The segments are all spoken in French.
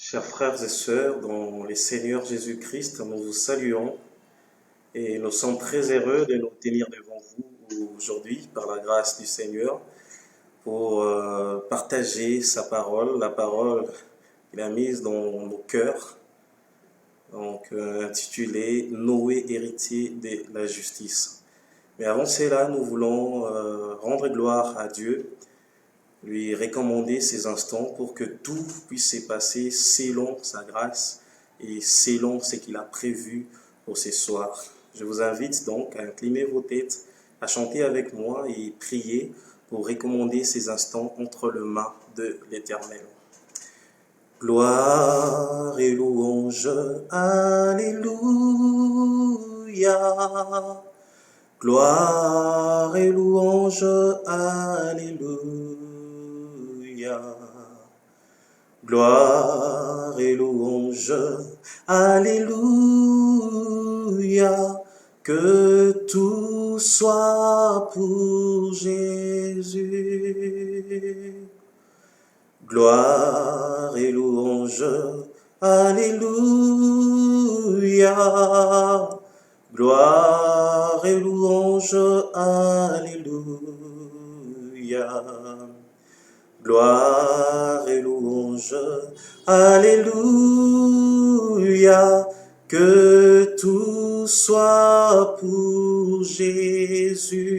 Chers frères et sœurs, dans le Seigneur Jésus-Christ, nous vous saluons et nous sommes très heureux de nous tenir devant vous aujourd'hui par la grâce du Seigneur pour partager sa parole, la parole qu'il a mise dans nos cœurs, donc intitulée Noé, héritier de la justice. Mais avant cela, nous voulons rendre gloire à Dieu, lui recommander ces instants pour que tout puisse se passer selon sa grâce et selon ce qu'il a prévu pour ce soir. Je vous invite donc à incliner vos têtes, à chanter avec moi et prier pour recommander ces instants entre les mains de l'Éternel. Gloire et louange, Alléluia. Gloire et louange, Alléluia. Gloire et louange, Alléluia. Que tout soit pour Jésus. Gloire et louange, Alléluia. Gloire et louange, Alléluia. Gloire et louange, Alléluia. Que tout soit pour Jésus.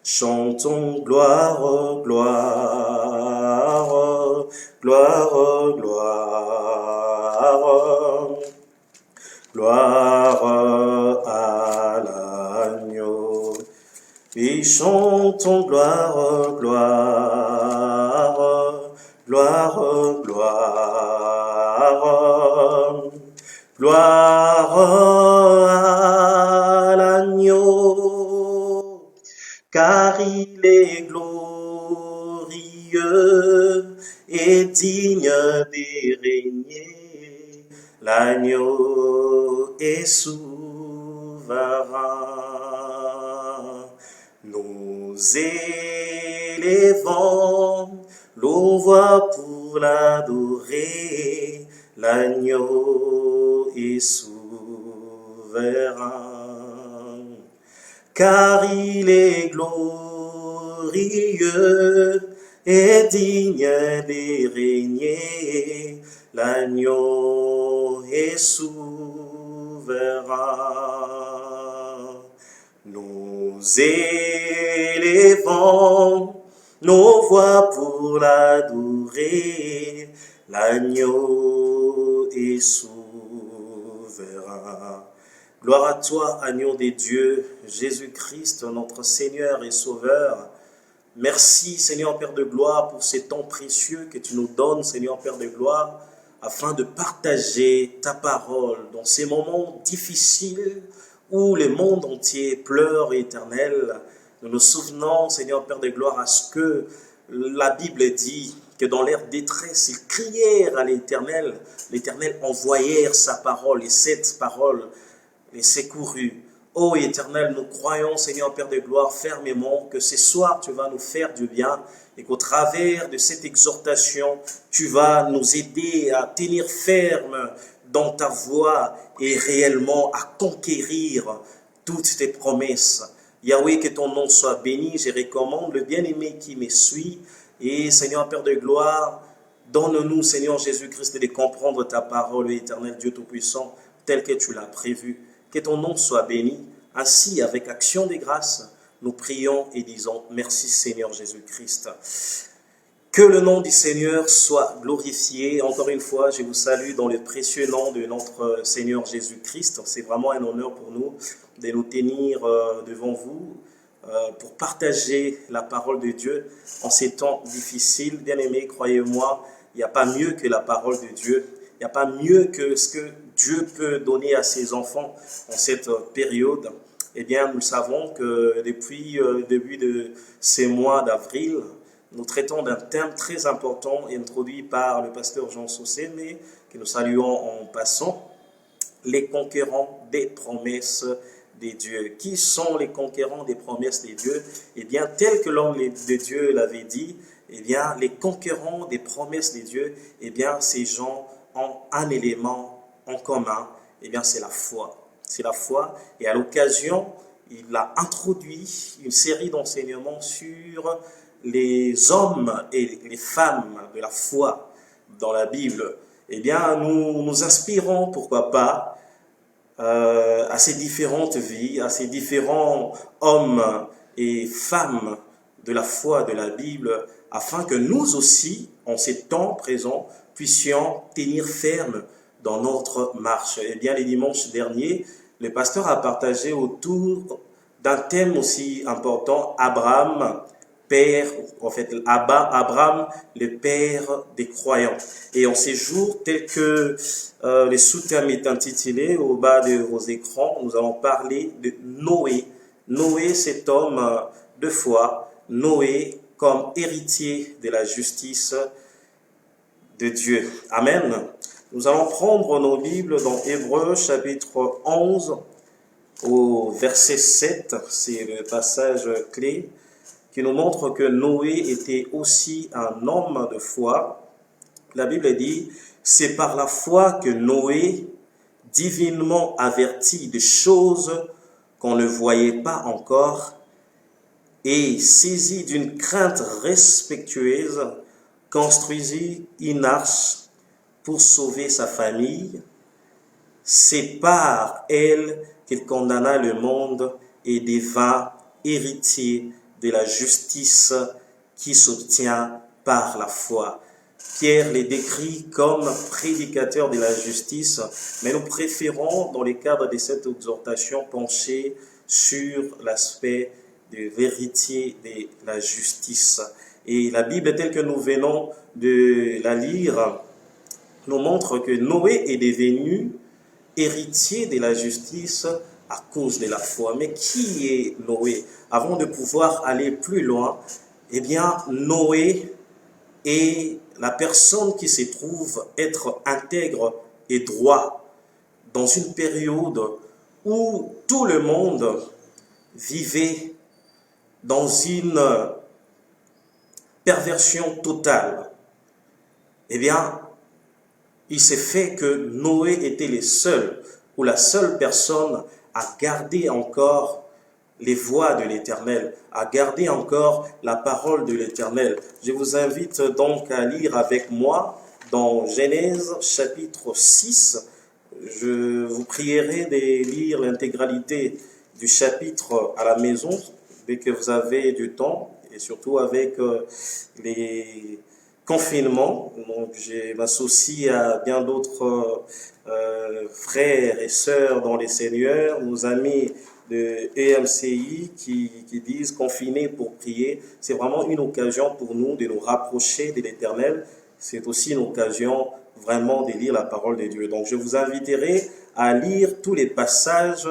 Chantons gloire, gloire, gloire, gloire, gloire à l'agneau. Et chantons gloire, gloire, gloire, gloire, gloire à l'agneau. Car il est glorieux et digne de régner. L'agneau est souverain. Nous élevons nos voix pour l'adorer. L'agneau est souverain. Car il est glorieux et digne de régner. L'agneau est souverain. Nous élevons nos voix pour l'adorer. L'agneau est souverain. Gloire à toi, agneau des dieux, Jésus-Christ, notre Seigneur et Sauveur. Merci, Seigneur Père de gloire, pour ces temps précieux que tu nous donnes, Seigneur Père de gloire, afin de partager ta parole dans ces moments difficiles où le monde entier pleure, Éternel. Nous nous souvenons, Seigneur Père de gloire, à ce que la Bible dit, que dans leur détresse, ils crièrent à l'Éternel. L'Éternel envoyèrent sa parole et cette parole les secourus. Ô Éternel, nous croyons, Seigneur Père de gloire, fermement que ce soir tu vas nous faire du bien et qu'au travers de cette exhortation, tu vas nous aider à tenir ferme dans ta voie et réellement à conquérir toutes tes promesses. Yahweh, que ton nom soit béni. Je recommande le bien-aimé qui me suit. Et Seigneur Père de gloire, donne-nous, Seigneur Jésus-Christ, de comprendre ta parole, Éternel Dieu Tout-Puissant, tel que tu l'as prévu. Que ton nom soit béni. Ainsi, avec action de grâce, nous prions et disons merci Seigneur Jésus-Christ. Que le nom du Seigneur soit glorifié. Encore une fois, je vous salue dans le précieux nom de notre Seigneur Jésus-Christ. C'est vraiment un honneur pour nous de nous tenir devant vous pour partager la parole de Dieu en ces temps difficiles. Bien-aimés, croyez-moi, il n'y a pas mieux que la parole de Dieu. Il n'y a pas mieux que ce que Dieu peut donner à ses enfants en cette période. Eh bien, nous savons que depuis le début de ces mois d'avril, nous traitons d'un thème très important introduit par le pasteur Jean Saucé, que nous saluons en passant, les conquérants des promesses des dieux. Qui sont les conquérants des promesses des dieux? Eh bien, tel que l'homme de Dieu l'avait dit, eh bien, les conquérants des promesses de Dieu, eh bien, ces gens ont un élément en commun, eh bien, c'est la foi. C'est la foi. Et à l'occasion, il a introduit une série d'enseignements sur les hommes et les femmes de la foi dans la Bible. Eh bien, nous nous inspirons, pourquoi pas, à ces différentes vies, à ces différents hommes et femmes de la foi de la Bible, afin que nous aussi, en ces temps présents, puissions tenir ferme dans notre marche. Eh bien, les dimanches derniers, le pasteur a partagé autour d'un thème aussi important, Abraham, père, en fait, Abraham, le père des croyants. Et en ces jours, tel que le sous-thème est intitulé au bas de vos écrans, nous allons parler de Noé. Noé, cet homme de foi, Noé comme héritier de la justice de Dieu. Amen. Nous allons prendre nos Bibles dans Hébreux chapitre 11 au verset 7. C'est le passage clé qui nous montre que Noé était aussi un homme de foi. La Bible dit, c'est par la foi que Noé, divinement averti des choses qu'on ne voyait pas encore, et saisi d'une crainte respectueuse, construisit une arche pour sauver sa famille. C'est par elle qu'il condamna le monde et devint héritier de la justice qui s'obtient par la foi. Pierre les décrit comme prédicateur de la justice, mais nous préférons, dans le cadre de cette exhortation, pencher sur l'aspect de héritier de la justice. Et la Bible telle que nous venons de la lire nous montre que Noé est devenu héritier de la justice à cause de la foi. Mais qui est Noé? Avant de pouvoir aller plus loin, eh bien, Noé est la personne qui se trouve être intègre et droit dans une période où tout le monde vivait dans une perversion totale. Eh bien, il s'est fait que Noé était le seul ou la seule personne à garder encore les voies de l'Éternel, à garder encore la parole de l'Éternel. Je vous invite donc à lire avec moi dans Genèse chapitre 6. Je vous prierai de lire l'intégralité du chapitre à la maison dès que vous avez du temps, et surtout avec les confinements. Donc, je m'associe à bien d'autres frères et sœurs dans les Seigneurs, nos amis de EMCI qui disent confiner pour prier. C'est vraiment une occasion pour nous de nous rapprocher de l'Éternel. C'est aussi une occasion vraiment de lire la parole de Dieu. Donc je vous inviterai à lire tous les passages,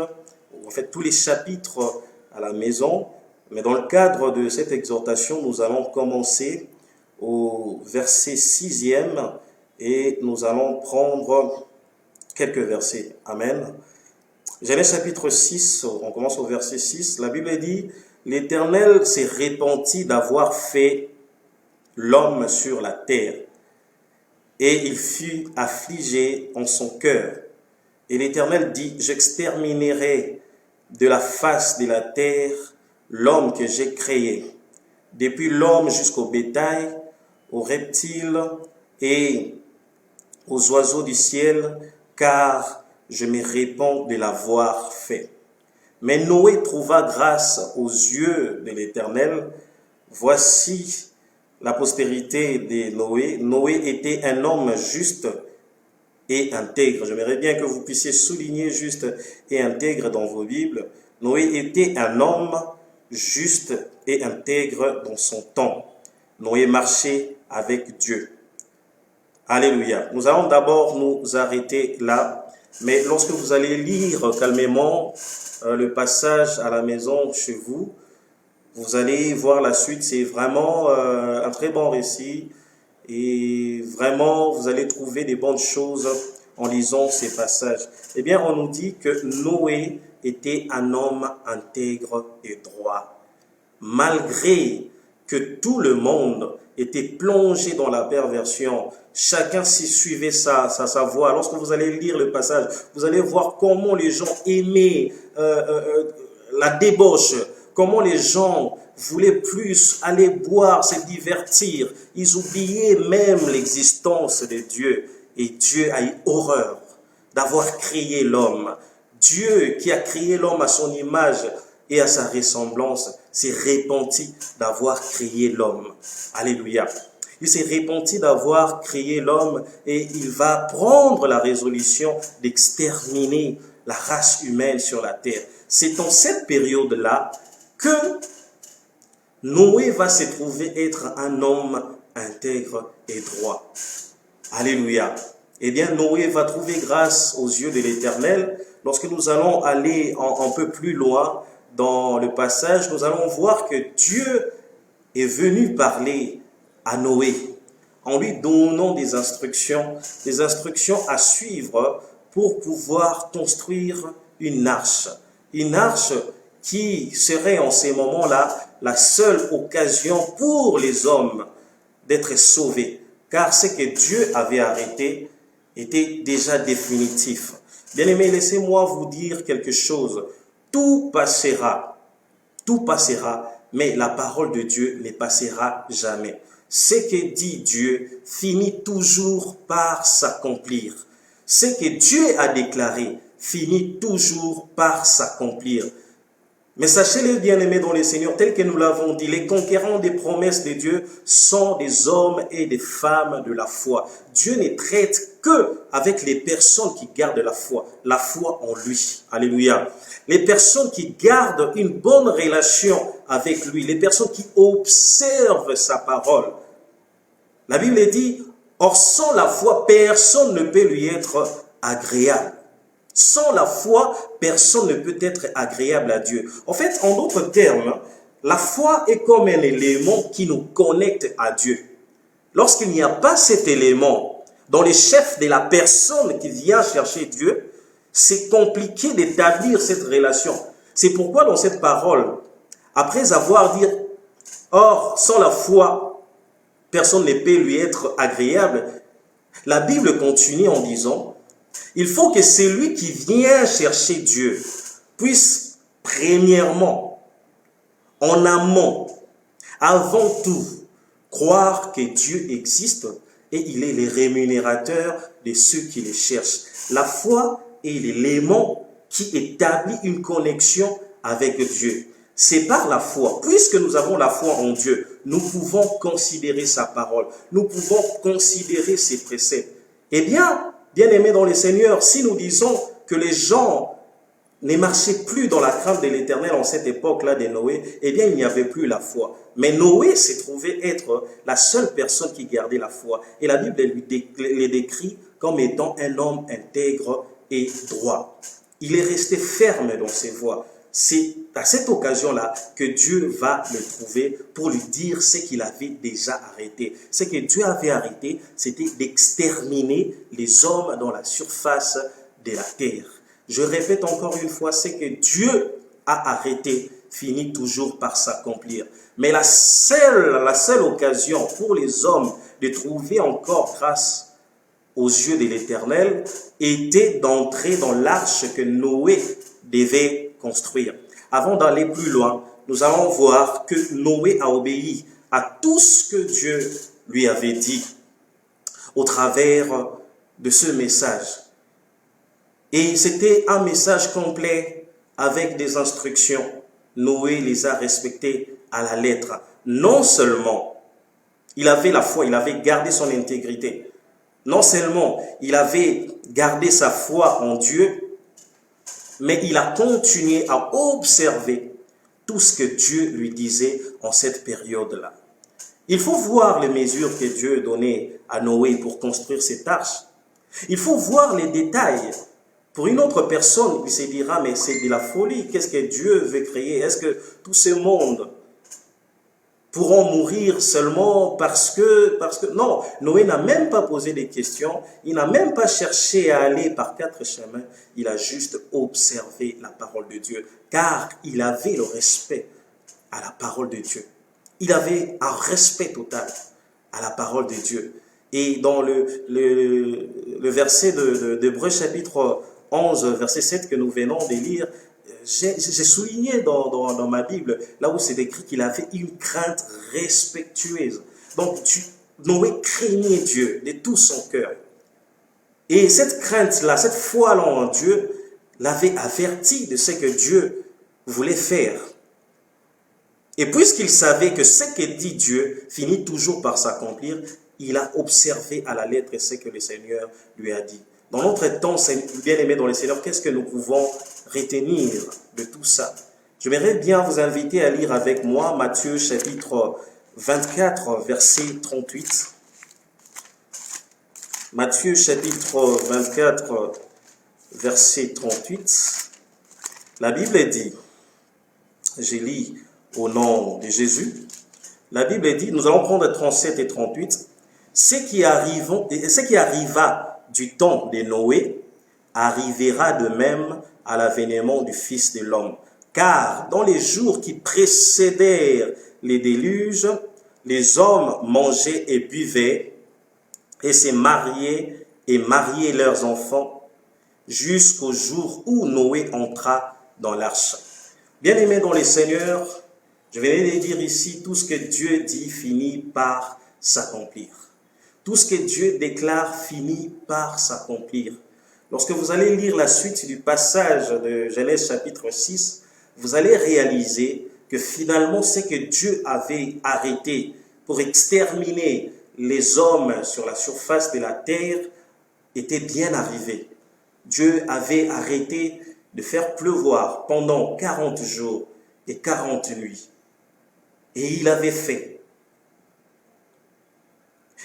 en fait tous les chapitres à la maison. Mais dans le cadre de cette exhortation, nous allons commencer au verset 6e et nous allons prendre quelques versets. Amen. Genèse chapitre 6, on commence au verset 6. La Bible dit, « L'Éternel s'est repenti d'avoir fait l'homme sur la terre, et il fut affligé en son cœur. Et l'Éternel dit, j'exterminerai de la face de la terre l'homme que j'ai créé, depuis l'homme jusqu'au bétail, aux reptiles et aux oiseaux du ciel, car je me répands de l'avoir fait. Mais Noé trouva grâce aux yeux de l'Éternel. Voici la postérité de Noé. Noé était un homme juste et intègre. J'aimerais bien que vous puissiez souligner juste et intègre dans vos Bibles. Noé était un homme juste et intègre dans son temps. Noé marchait avec Dieu. Alléluia. Nous allons d'abord nous arrêter là. Mais lorsque vous allez lire calmement le passage à la maison chez vous, vous allez voir la suite. C'est vraiment un très bon récit. Et vraiment, vous allez trouver des bonnes choses en lisant ces passages. Eh bien, on nous dit que Noé était un homme intègre et droit. Malgré que tout le monde était plongé dans la perversion. Chacun s'y suivait sa voie. Lorsque vous allez lire le passage, vous allez voir comment les gens aimaient la débauche, comment les gens voulaient plus aller boire, se divertir. Ils oubliaient même l'existence de Dieu. Et Dieu a eu horreur d'avoir créé l'homme. Dieu qui a créé l'homme à son image et à sa ressemblance s'est repenti d'avoir créé l'homme. Alléluia. Il s'est repenti d'avoir créé l'homme et il va prendre la résolution d'exterminer la race humaine sur la terre. C'est en cette période-là que Noé va se trouver être un homme intègre et droit. Alléluia. Eh bien, Noé va trouver grâce aux yeux de l'Éternel. Lorsque nous allons aller un peu plus loin dans le passage, nous allons voir que Dieu est venu parler à Noé en lui donnant des instructions à suivre pour pouvoir construire une arche qui serait en ces moments-là la seule occasion pour les hommes d'être sauvés, car ce que Dieu avait arrêté était déjà définitif. Bien-aimés, laissez-moi vous dire quelque chose. Tout passera, mais la parole de Dieu ne passera jamais. Ce que dit Dieu finit toujours par s'accomplir. Ce que Dieu a déclaré finit toujours par s'accomplir. Mais sachez-le, bien-aimés dans le Seigneur, tel que nous l'avons dit, les conquérants des promesses de Dieu sont des hommes et des femmes de la foi. Dieu ne traite que avec les personnes qui gardent la foi en lui. Alléluia. Les personnes qui gardent une bonne relation avec lui, les personnes qui observent sa parole. La Bible dit, or sans la foi, personne ne peut lui être agréable. Sans la foi, personne ne peut être agréable à Dieu. En fait, en d'autres termes, la foi est comme un élément qui nous connecte à Dieu. Lorsqu'il n'y a pas cet élément dans les chefs de la personne qui vient chercher Dieu, c'est compliqué d'établir cette relation. C'est pourquoi dans cette parole, après avoir dit « Or, sans la foi, personne ne peut lui être agréable », la Bible continue en disant il faut que celui qui vient chercher Dieu puisse premièrement, en amont, avant tout, croire que Dieu existe et il est le rémunérateur de ceux qui le cherchent. La foi est l'élément qui établit une connexion avec Dieu. C'est par la foi. Puisque nous avons la foi en Dieu, nous pouvons considérer sa parole. Nous pouvons considérer ses préceptes. Eh bien, bien-aimés dans le Seigneur, si nous disons que les gens ne marchaient plus dans la crainte de l'Éternel en cette époque-là de Noé, eh bien, il n'y avait plus la foi. Mais Noé s'est trouvé être la seule personne qui gardait la foi. Et la Bible le décrit comme étant un homme intègre et droit. Il est resté ferme dans ses voies. C'est à cette occasion-là que Dieu va le trouver pour lui dire ce qu'il avait déjà arrêté. Ce que Dieu avait arrêté, c'était d'exterminer les hommes dans la surface de la terre. Je répète encore une fois, ce que Dieu a arrêté finit toujours par s'accomplir. Mais la seule occasion pour les hommes de trouver encore grâce aux yeux de l'Éternel était d'entrer dans l'arche que Noé devait construire. Avant d'aller plus loin, nous allons voir que Noé a obéi à tout ce que Dieu lui avait dit au travers de ce message. Et c'était un message complet avec des instructions. Noé les a respectées à la lettre. Non seulement il avait la foi, il avait gardé son intégrité. Non seulement il avait gardé sa foi en Dieu, mais il a continué à observer tout ce que Dieu lui disait en cette période-là. Il faut voir les mesures que Dieu donnait à Noé pour construire cette arche. Il faut voir les détails. Pour une autre personne, il se dira, mais c'est de la folie. Qu'est-ce que Dieu veut créer? Est-ce que tout ce monde pourront mourir seulement parce que... Non, Noé n'a même pas posé des questions. Il n'a même pas cherché à aller par 4 chemins. Il a juste observé la parole de Dieu. Car il avait le respect à la parole de Dieu. Il avait un respect total à la parole de Dieu. Et dans le verset d'Hébreux chapitre 11, verset 7 que nous venons de lire, j'ai souligné dans ma Bible, là où c'est écrit qu'il avait une crainte respectueuse. Donc, Noé craignait Dieu de tout son cœur. Et cette crainte-là, cette foi-là en Dieu, l'avait averti de ce que Dieu voulait faire. Et puisqu'il savait que ce que dit Dieu finit toujours par s'accomplir, il a observé à la lettre ce que le Seigneur lui a dit. Dans notre temps, bien-aimés dans le Seigneur, qu'est-ce que nous pouvons retenir de tout ça? J'aimerais bien vous inviter à lire avec moi Matthieu chapitre 24, verset 38. Matthieu chapitre 24, verset 38. La Bible dit, je lis au nom de Jésus, la Bible dit, nous allons prendre 37 et 38, ce qui arriva du temps de Noé arrivera de même à l'avènement du Fils de l'homme. Car dans les jours qui précédèrent les déluges, les hommes mangeaient et buvaient et se mariaient et mariaient leurs enfants jusqu'au jour où Noé entra dans l'arche. Bien-aimés dans le Seigneur, je venais de dire ici, tout ce que Dieu dit finit par s'accomplir. Tout ce que Dieu déclare finit par s'accomplir. Lorsque vous allez lire la suite du passage de Genèse chapitre 6, vous allez réaliser que finalement, ce que Dieu avait arrêté pour exterminer les hommes sur la surface de la terre était bien arrivé. Dieu avait arrêté de faire pleuvoir pendant 40 jours et 40 nuits. Et il avait fait.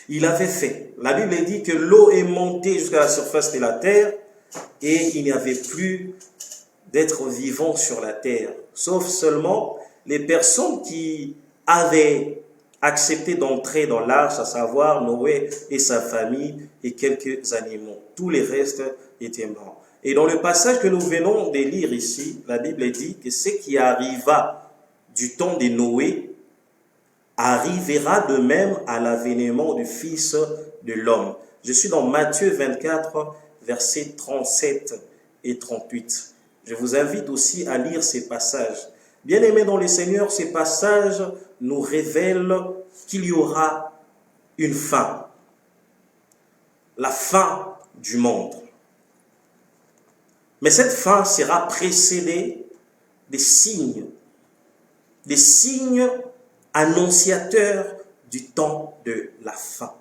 Il avait fait. La Bible dit que l'eau est montée jusqu'à la surface de la terre et il n'y avait plus d'êtres vivants sur la terre. Sauf seulement les personnes qui avaient accepté d'entrer dans l'arche, à savoir Noé et sa famille et quelques animaux. Tous les restes étaient morts. Et dans le passage que nous venons de lire ici, la Bible dit que ce qui arriva du temps de Noé arrivera de même à l'avènement du Fils de l'homme. Je suis dans Matthieu 24, versets 37 et 38. Je vous invite aussi à lire ces passages. Bien-aimés dans le Seigneur, ces passages nous révèlent qu'il y aura une fin. La fin du monde. Mais cette fin sera précédée des signes annonciateurs du temps de la fin.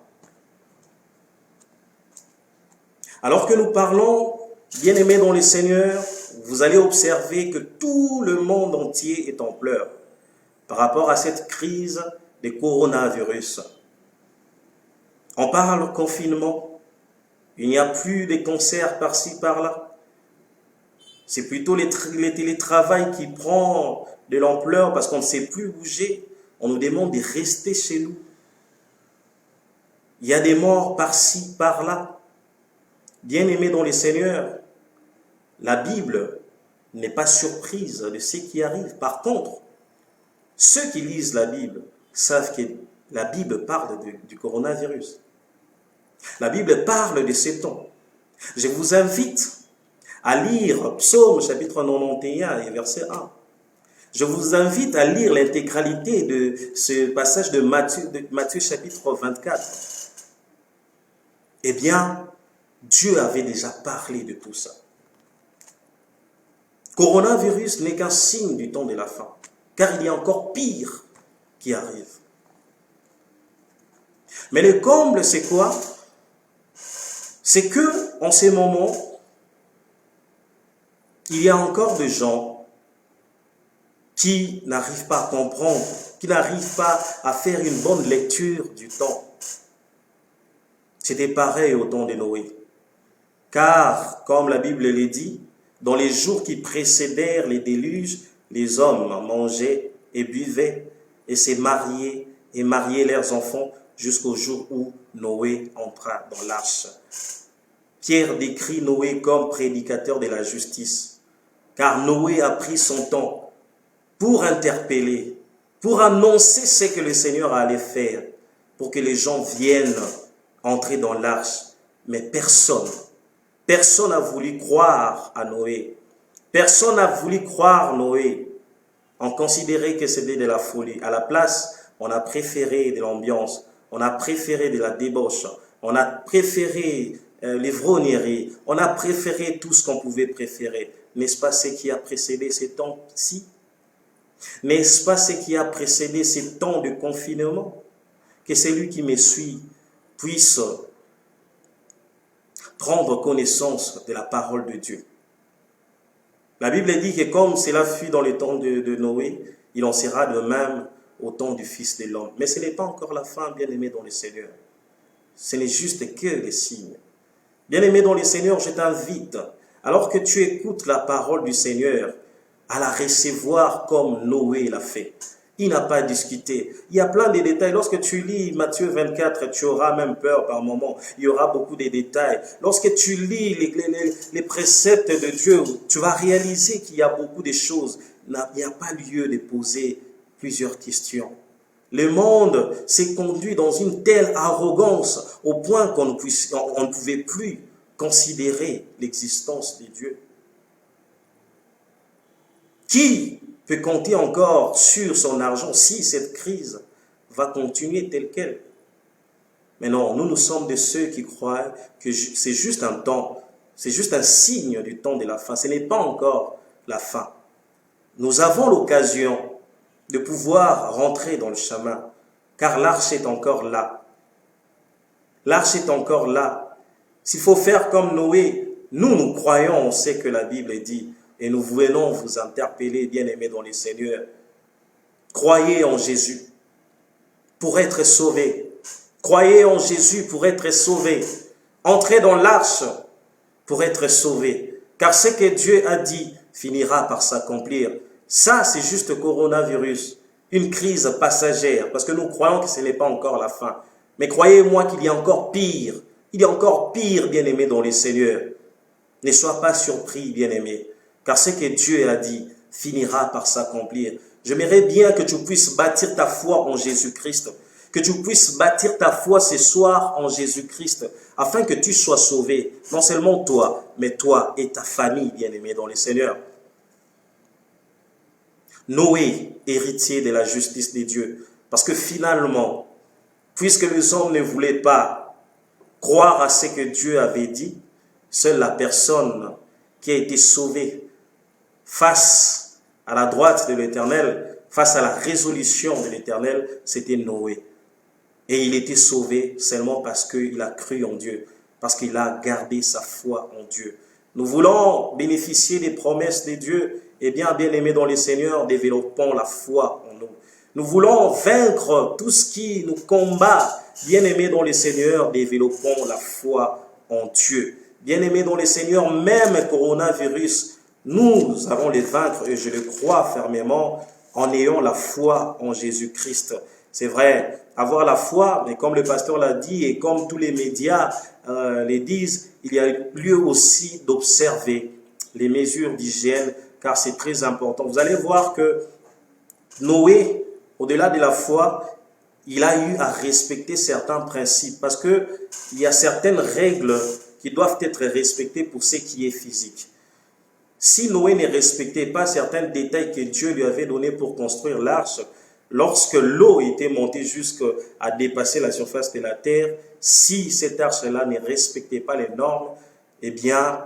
Alors que nous parlons, bien-aimés dans le Seigneur, vous allez observer que tout le monde entier est en pleurs par rapport à cette crise de coronavirus. On parle confinement, il n'y a plus de concerts par-ci, par-là. C'est plutôt le télétravail qui prend de l'ampleur parce qu'on ne sait plus bouger. On nous demande de rester chez nous. Il y a des morts par-ci, par-là. Bien-aimés dans le Seigneur, la Bible n'est pas surprise de ce qui arrive. Par contre, ceux qui lisent la Bible savent que la Bible parle du coronavirus. La Bible parle de ces temps. Je vous invite à lire Psaume chapitre 91 et verset 1. Je vous invite à lire l'intégralité de ce passage de Matthieu chapitre 24. Eh bien, Dieu avait déjà parlé de tout ça. Coronavirus n'est qu'un signe du temps de la fin, car il y a encore pire qui arrive. Mais le comble, c'est quoi? C'est que, en ces moments, il y a encore des gens qui n'arrivent pas à comprendre, qui n'arrivent pas à faire une bonne lecture du temps. C'était pareil au temps de Noé. Car, comme la Bible le dit, dans les jours qui précédèrent les déluges, les hommes mangeaient et buvaient et se mariaient et mariaient leurs enfants jusqu'au jour où Noé entra dans l'arche. Pierre décrit Noé comme prédicateur de la justice, car Noé a pris son temps pour interpeller pour annoncer ce que le Seigneur allait faire, pour que les gens viennent entrer dans l'arche. Mais personne n'a voulu croire à Noé. Personne n'a voulu croire Noé. On considérait que c'était de la folie. À la place, on a préféré de l'ambiance, on a préféré de la débauche, on a préféré l'ivrognerie, on a préféré tout ce qu'on pouvait préférer. N'est-ce pas ce qui a précédé ces temps-ci? N'est-ce pas ce qui a précédé ces temps de confinement? Que celui qui me suit puisse prendre connaissance de la parole de Dieu. La Bible dit que comme cela fut dans le temps de Noé, il en sera de même au temps du Fils de l'homme. Mais ce n'est pas encore la fin, bien-aimé dans le Seigneur. Ce n'est juste que les signes. Bien-aimé dans le Seigneur, je t'invite, alors que tu écoutes la parole du Seigneur, à la recevoir comme Noé l'a fait. Il n'a pas discuté. Il y a plein de détails. Lorsque tu lis Matthieu 24, tu auras même peur par moment. Il y aura beaucoup de détails. Lorsque tu lis les préceptes de Dieu, tu vas réaliser qu'il y a beaucoup de choses. Il n'y a pas lieu de poser plusieurs questions. Le monde s'est conduit dans une telle arrogance au point qu'on ne pouvait plus considérer l'existence de Dieu. Qui peut compter encore sur son argent si cette crise va continuer telle qu'elle? Mais non, nous sommes de ceux qui croient que c'est juste un temps, c'est juste un signe du temps de la fin. Ce n'est pas encore la fin. Nous avons l'occasion de pouvoir rentrer dans le chemin, car l'arche est encore là. L'arche est encore là. S'il faut faire comme Noé, nous croyons, on sait que la Bible dit, et nous venons vous interpeller, bien-aimés dans le Seigneur. Croyez en Jésus pour être sauvés. Croyez en Jésus pour être sauvés. Entrez dans l'arche pour être sauvés. Car ce que Dieu a dit finira par s'accomplir. Ça, c'est juste coronavirus, une crise passagère, parce que nous croyons que ce n'est pas encore la fin. Mais croyez-moi qu'il y a encore pire. Il y a encore pire, bien-aimés dans le Seigneur. Ne sois pas surpris, bien-aimé. Car ce que Dieu a dit finira par s'accomplir. J'aimerais bien que tu puisses bâtir ta foi en Jésus-Christ, que tu puisses bâtir ta foi ce soir en Jésus-Christ, afin que tu sois sauvé, non seulement toi, mais toi et ta famille, bien-aimés dans le Seigneur. Noé, héritier de la justice de Dieu, parce que finalement, puisque les hommes ne voulaient pas croire à ce que Dieu avait dit, seule la personne qui a été sauvée face à la droite de l'Éternel, face à la résolution de l'Éternel, c'était Noé. Et il était sauvé seulement parce qu'il a cru en Dieu, parce qu'il a gardé sa foi en Dieu. Nous voulons bénéficier des promesses de Dieu, et bien aimés dans le Seigneur, développons la foi en nous. Nous voulons vaincre tout ce qui nous combat, bien aimés dans le Seigneur, développons la foi en Dieu. Bien aimés dans le Seigneur, même coronavirus, nous allons les vaincre et je le crois fermement en ayant la foi en Jésus-Christ. C'est vrai, avoir la foi, mais comme le pasteur l'a dit et comme tous les médias les disent, il y a lieu aussi d'observer les mesures d'hygiène car c'est très important. Vous allez voir que Noé, au-delà de la foi, il a eu à respecter certains principes parce qu'il y a certaines règles qui doivent être respectées pour ce qui est physique. Si Noé ne respectait pas certains détails que Dieu lui avait donnés pour construire l'arche, lorsque l'eau était montée jusqu'à dépasser la surface de la terre, si cette arche-là ne respectait pas les normes, eh bien,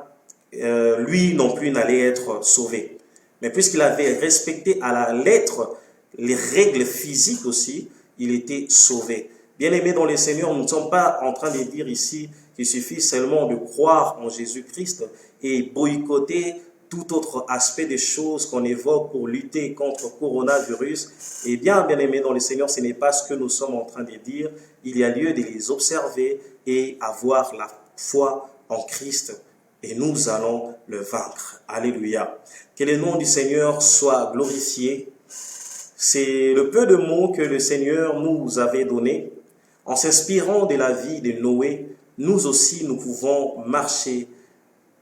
lui non plus n'allait être sauvé. Mais puisqu'il avait respecté à la lettre les règles physiques aussi, il était sauvé. Bien-aimés dans le Seigneur, nous ne sommes pas en train de dire ici qu'il suffit seulement de croire en Jésus-Christ et boycotter tout autre aspect des choses qu'on évoque pour lutter contre le coronavirus. Eh bien, bien-aimés dans le Seigneur, ce n'est pas ce que nous sommes en train de dire. Il y a lieu de les observer et avoir la foi en Christ. Et nous allons le vaincre. Alléluia. Que le nom du Seigneur soit glorifié. C'est le peu de mots que le Seigneur nous avait donné. En s'inspirant de la vie de Noé, nous aussi, nous pouvons marcher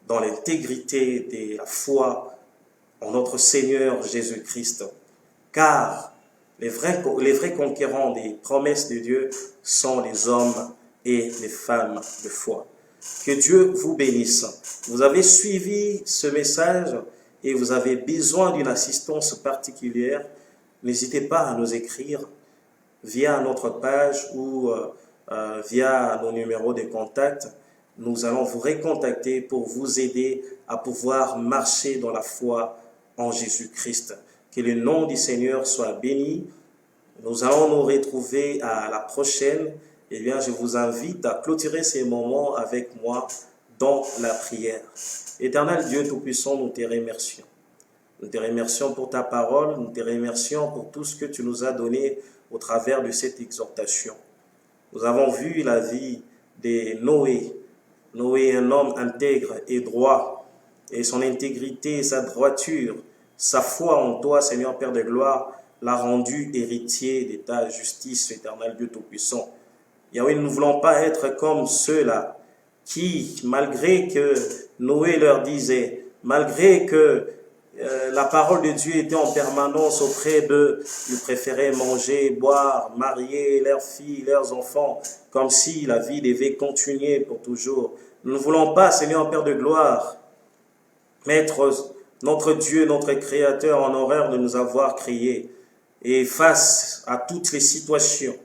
dans l'intégrité de la foi en notre Seigneur Jésus-Christ. Car Les vrais conquérants des promesses de Dieu sont les hommes et les femmes de foi. Que Dieu vous bénisse. Vous avez suivi ce message et vous avez besoin d'une assistance particulière, n'hésitez pas à nous écrire via notre page ou via nos numéros de contact. Nous allons vous recontacter pour vous aider à pouvoir marcher dans la foi en Jésus-Christ. Que le nom du Seigneur soit béni. Nous allons nous retrouver à la prochaine. Eh bien, je vous invite à clôturer ces moments avec moi dans la prière. Éternel Dieu Tout-Puissant, nous te remercions. Nous te remercions pour ta parole, nous te remercions pour tout ce que tu nous as donné au travers de cette exhortation. Nous avons vu la vie de Noé. Noé, un homme intègre et droit, et son intégrité, sa droiture, sa foi en toi, Seigneur Père de gloire, l'a rendu héritier de ta justice, éternel Dieu Tout-Puissant. Yahweh, nous ne voulons pas être comme ceux-là qui, malgré que Noé leur disait, malgré que la parole de Dieu était en permanence auprès d'eux, ils préféraient manger, boire, marier leurs filles, leurs enfants, comme si la vie devait continuer pour toujours. Nous ne voulons pas, Seigneur Père de gloire, mettre notre Dieu, notre Créateur en horreur de nous avoir créés. Et face à toutes les situations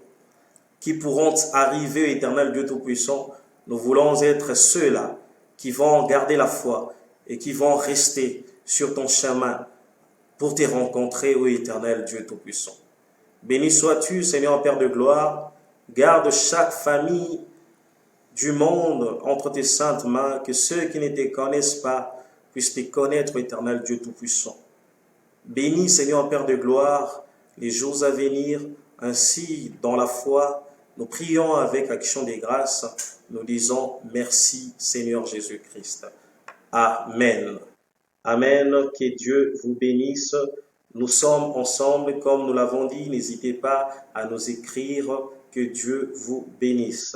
qui pourront arriver, éternel Dieu Tout-Puissant, nous voulons être ceux-là qui vont garder la foi et qui vont rester sur ton chemin pour te rencontrer, ô éternel Dieu Tout-Puissant. Béni sois-tu, Seigneur Père de gloire, garde chaque famille du monde entre tes saintes mains, que ceux qui ne te connaissent pas puissent te connaître, éternel Dieu Tout-Puissant. Bénis, Seigneur Père de gloire, les jours à venir, ainsi dans la foi, nous prions avec action des grâces, nous disons merci Seigneur Jésus-Christ. Amen. Amen, que Dieu vous bénisse. Nous sommes ensemble, comme nous l'avons dit, n'hésitez pas à nous écrire, que Dieu vous bénisse.